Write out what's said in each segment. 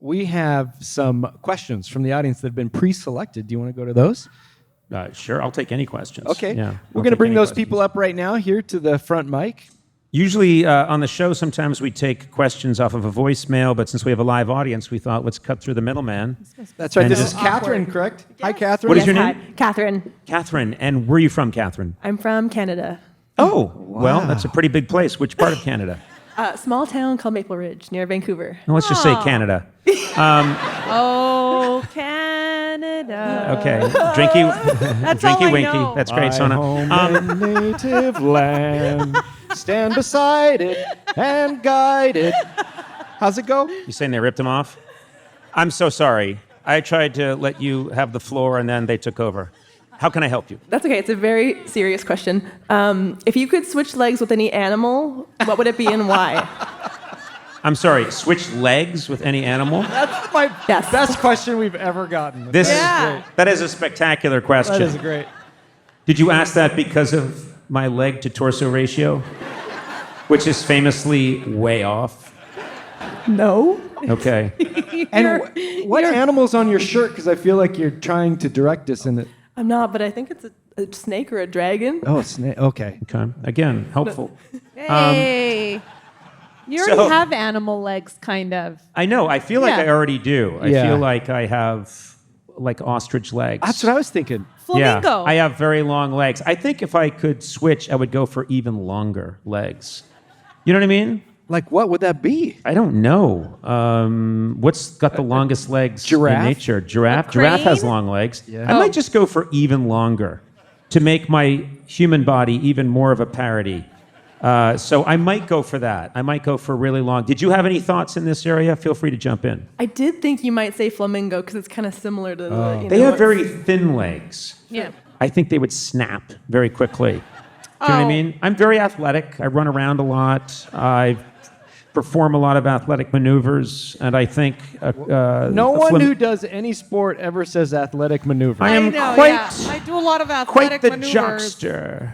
we have some questions from the audience that have been pre-selected. Do you want to go to those? Sure, I'll take any questions. Okay. Yeah, We're going to bring those people up right now here to the front mic. Usually on the show, sometimes we take questions off of a voicemail, but since we have a live audience, we thought let's cut through the middleman. That's right. And This just- is Catherine, correct? Yes. Hi, Catherine. What is your Hi, name? Catherine. Catherine. And where are you from, Catherine? I'm from Canada. Oh, well, that's a pretty big place. Which part of Canada? A small town called Maple Ridge near Vancouver. Well, let's just say Canada. Oh, Canada. Okay. Drinky, That's all drinky I winky. know. That's great, My Sona. home and native land. Stand beside it and guide it. How's it go? You saying they ripped him off? I'm so sorry. I tried to let you have the floor, and then they took over. How can I help you? That's okay. It's a very serious question. If you could switch legs with any animal, what would it be and why? I'm sorry. Switch legs with any animal? That's my Yes. best question we've ever gotten. This Yeah. that is a spectacular question. That is great. Did you ask that because of my leg to torso ratio, which is famously way off? No. Okay. And what animal's on your shirt? Because I feel like you're trying to direct us in it. I'm not, but I think it's a snake or a dragon. Oh, a snake. Okay. Okay. Again, helpful. Hey. You already so- have animal legs, kind of. I know. I feel like Yeah. I already do. I Yeah. feel like I have like ostrich legs. That's what I was thinking. Flamingo. Yeah, I have very long legs. I think if I could switch, I would go for even longer legs. You know what I mean? Like, what would that be? I don't know. What's got the longest legs Giraffe? in nature? Giraffe. A Giraffe has crane? long legs. Yeah. I might just go for even longer to make my human body even more of a parody. So I might go for that. I might go for really long. Did you have any thoughts in this area? Feel free to jump in. I did think you might say flamingo because it's kind of similar to the. You They know, have it's- very thin legs. Yeah. I think they would snap very quickly. Do you know what I Oh. mean? I'm very athletic. I run around a lot. I perform a lot of athletic maneuvers, and I think No one who does any sport ever says athletic maneuver. I am know, quite yeah. I do a lot of quite athletic the maneuvers. jockster.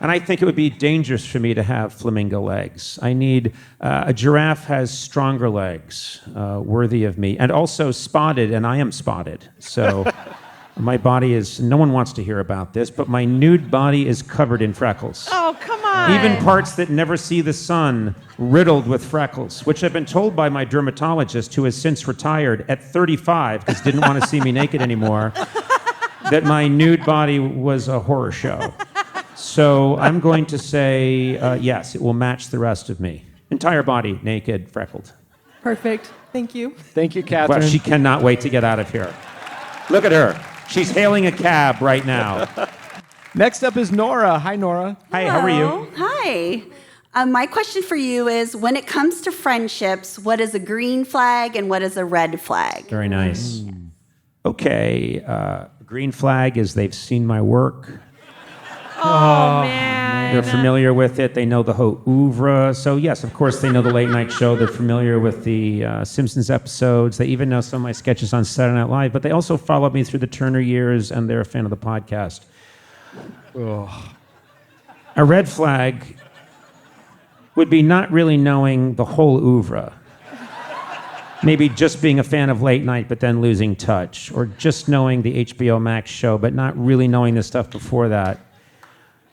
And I think it would be dangerous for me to have flamingo legs. I need a giraffe has stronger legs, worthy of me, and also spotted, and I am spotted. So my body is. No one wants to hear about this, but my nude body is covered in freckles. Oh, come on. Even parts that never see the sun, riddled with freckles, which I've been told by my dermatologist, who has since retired at 35 because didn't want to see me naked anymore, that my nude body was a horror show. So I'm going to say yes, it will match the rest of me. Entire body, naked, freckled. Perfect. Thank you. Thank you, Catherine. Well, she cannot wait to get out of here. Look at her. She's hailing a cab right now. Next up is Nora. Hi, Nora. Hi, how are you? Hello. Hi. My question for you is, when it comes to friendships, what is a green flag and what is a red flag? Very nice. Okay, green flag is they've seen my work. Oh, man. They're familiar with it. They know the whole oeuvre. So yes, of course, they know the late night show. They're familiar with the Simpsons episodes. They even know some of my sketches on Saturday Night Live. But they also followed me through the Turner years, and they're a fan of the podcast. A red flag would be not really knowing the whole oeuvre. Maybe just being a fan of late night, but then losing touch, or just knowing the HBO Max show, but not really knowing the stuff before that.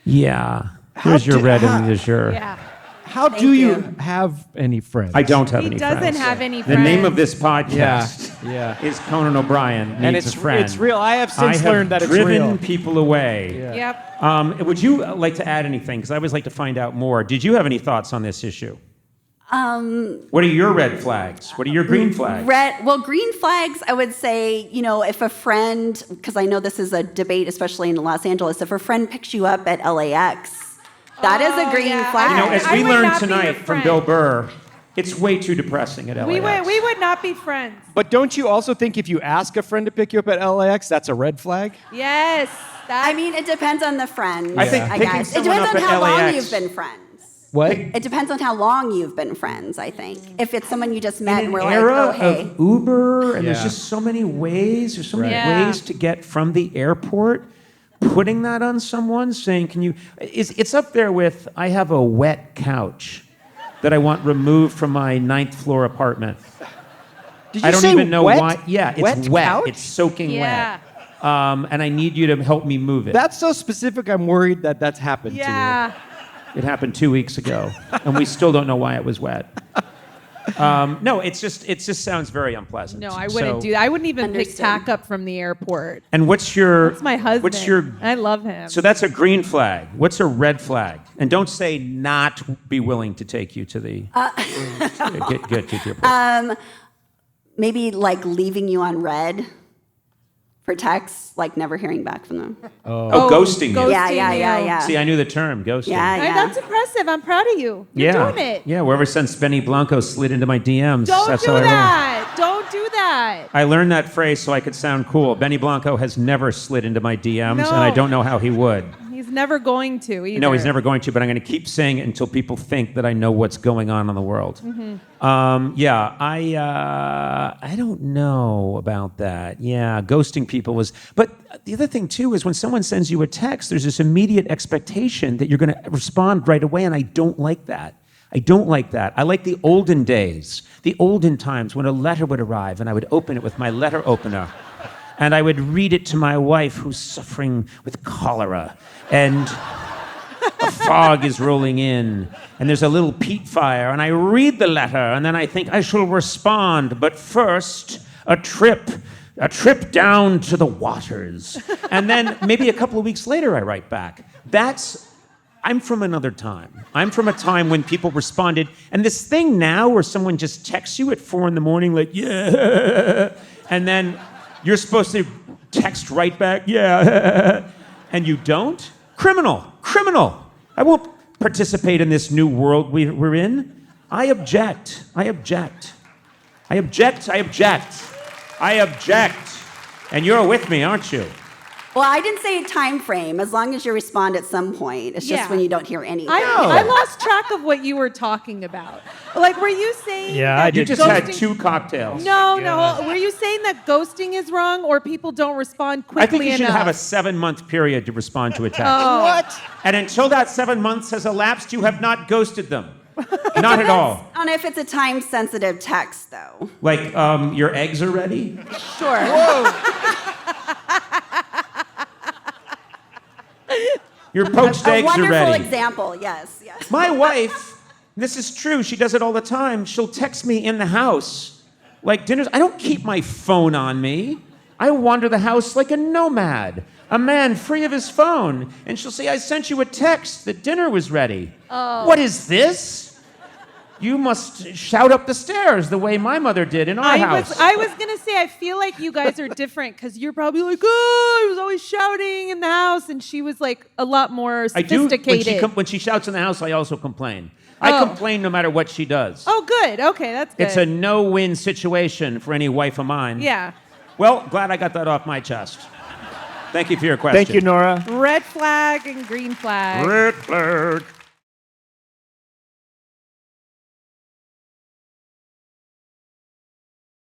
Yeah. Here's your red and here's your... Yeah. How do you have any friends? I don't have He any doesn't friends. have any The friends. name of this podcast Yeah. is Conan O'Brien Needs And a it's Friend. it's real. I have I since have learned that it's driven real. people away. Yeah. Yep. Would you like to add anything? Because I always like to find out more. Did you have any thoughts on this issue? What are your red flags? What are your green flags? Green flags, I would say, if a friend, because I know this is a debate, especially in Los Angeles, if a friend picks you up at LAX, that is a green yeah. flag. As I we would learned not be your tonight from friend. Bill Burr, it's way too depressing at LAX. We would not be friends. But don't you also think if you ask a friend to pick you up at LAX, that's a red flag? Yes. I mean, it depends on the friend. I think picking guess. It someone depends up on at how long LAX you've been friends. What? It depends on how long you've been friends, I think. If it's someone you just met In and we're an like, era oh, hey. of Uber, and there's Yeah. just so many ways. There's so many Right. ways to get from the airport. Putting that on someone, saying, "Can you?" It's up there with, "I have a wet couch that I want removed from my 9th floor apartment." Did you I don't say even know wet? why. Yeah, it's Wet wet. couch? It's soaking Yeah. wet. And I need you to help me move it. That's so specific. I'm worried that that's happened Yeah. It happened 2 weeks ago, and we still don't know why it was wet. No, it just sounds very unpleasant. No, I wouldn't So- do that. I wouldn't even pick Understood. tack up from the airport. And what's your? It's my husband. What's your? I love him. So that's a green flag. What's a red flag? And don't say not be willing to take you to the. Get to your point. Maybe like leaving you on red for texts, like never hearing back from them. Oh, ghosting you. Yeah. See, I knew the term ghosting. Yeah. That's impressive. I'm proud of you. You're doing it. Yeah, wherever since Benny Blanco slid into my DMs. Don't that's do how I roll. that. Don't do that. I learned that phrase so I could sound cool. Benny Blanco has never slid into my DMs, No. and I don't know how he would. He's never going to either. No, he's never going to, but I'm going to keep saying it until people think that I know what's going on in the world. I don't know about that. Yeah, ghosting people was... But the other thing, too, is when someone sends you a text, there's this immediate expectation that you're going to respond right away, and I don't like that. I don't like that. I like the olden days, the olden times when a letter would arrive, and I would open it with my letter opener. And I would read it to my wife who's suffering with cholera. And a fog is rolling in. And there's a little peat fire. And I read the letter. And then I think I shall respond. But first, a trip down to the waters. And then maybe a couple of weeks later, I write back. I'm from another time. I'm from a time when people responded. And this thing now where someone just texts you at 4 a.m, like, yeah. And then you're supposed to text right back, yeah, and you don't? Criminal. I won't participate in this new world we're in. I object. And you're with me, aren't you? Well, I didn't say a time frame. As long as you respond at some point. It's just Yeah. when you don't hear anything. I lost track of what you were talking about. Like, were you saying Yeah, that I You did just had 2 cocktails. No. Were you saying that ghosting is wrong or people don't respond quickly I think you should enough? have a 7-month period to respond to a text. What? And until that 7 months has elapsed, you have not ghosted them. Not at all. I don't know if it's a time-sensitive text, though. Like, your eggs are ready? Sure. Your poached A eggs are wonderful ready. example, yes. My wife, this is true, she does it all the time. She'll text me in the house, like dinners. I don't keep my phone on me. I wander the house like a nomad, a man free of his phone. And she'll say, I sent you a text that dinner was ready. Oh. What is this? You must shout up the stairs the way my mother did in our house. I was going to say, I feel like you guys are different because you're probably like, oh, I was always shouting in the house. And she was like a lot more I do. sophisticated. When she shouts in the house, I also complain. I complain no matter what she does. Oh, good. Okay, that's good. It's a no-win situation for any wife of mine. Yeah. Well, glad I got that off my chest. Thank you for your question. Thank you, Nora. Red flag and green flag. Red flag.